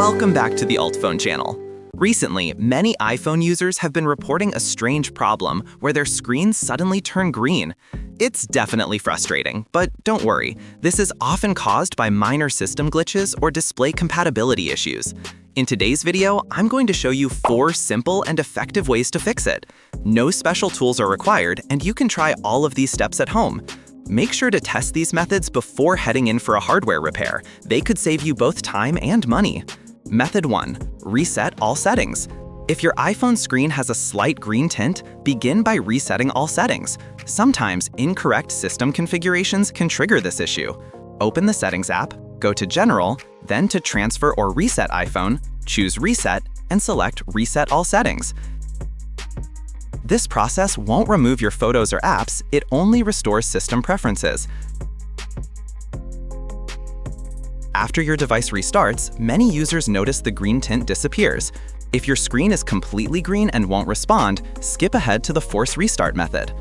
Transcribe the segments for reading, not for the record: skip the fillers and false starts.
Welcome back to the UltFone channel. Recently, many iPhone users have been reporting a strange problem where their screens suddenly turn green. It's definitely frustrating, but don't worry, this is often caused by minor system glitches or display compatibility issues. In today's video, I'm going to show you 4 simple and effective ways to fix it. No special tools are required, and you can try all of these steps at home. Make sure to test these methods before heading in for a hardware repair. They could save you both time and money. Method 1. Reset all settings. If your iPhone screen has a slight green tint, begin by resetting all settings. Sometimes incorrect system configurations can trigger this issue. Open the Settings app, go to General, then to Transfer or Reset iPhone, choose Reset, and select Reset All Settings. This process won't remove your photos or apps, it only restores system preferences. After your device restarts, many users notice the green tint disappears. If your screen is completely green and won't respond, skip ahead to the Force Restart method.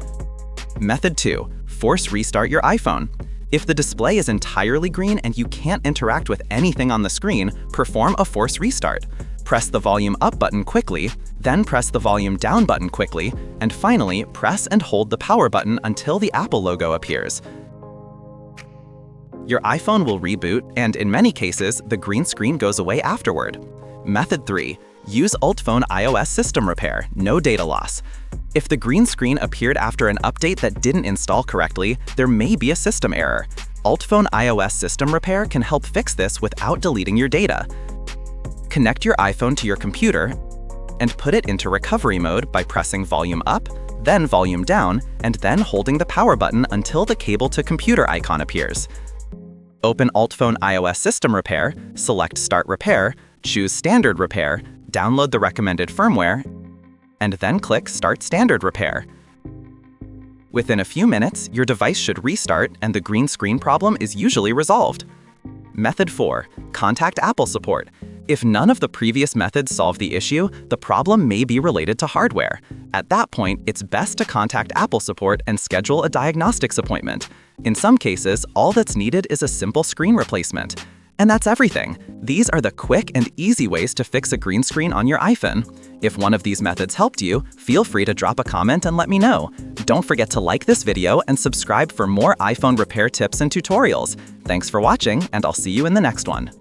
Method 2. Force Restart your iPhone. If the display is entirely green and you can't interact with anything on the screen, perform a force restart. Press the volume up button quickly, then press the volume down button quickly, and finally, press and hold the power button until the Apple logo appears. Your iPhone will reboot, and in many cases, the green screen goes away afterward. Method 3. Use UltFone iOS System Repair, no data loss. If the green screen appeared after an update that didn't install correctly, there may be a system error. UltFone iOS System Repair can help fix this without deleting your data. Connect your iPhone to your computer and put it into recovery mode by pressing volume up, then volume down, and then holding the power button until the cable to computer icon appears. Open UltFone iOS System Repair, select Start Repair, choose Standard Repair, download the recommended firmware, and then click Start Standard Repair. Within a few minutes, your device should restart and the green screen problem is usually resolved. Method 4. Contact Apple support. If none of the previous methods solve the issue, the problem may be related to hardware. At that point, it's best to contact Apple support and schedule a diagnostics appointment. In some cases, all that's needed is a simple screen replacement. And that's everything. These are the quick and easy ways to fix a green screen on your iPhone. If one of these methods helped you, feel free to drop a comment and let me know. Don't forget to like this video and subscribe for more iPhone repair tips and tutorials. Thanks for watching, and I'll see you in the next one.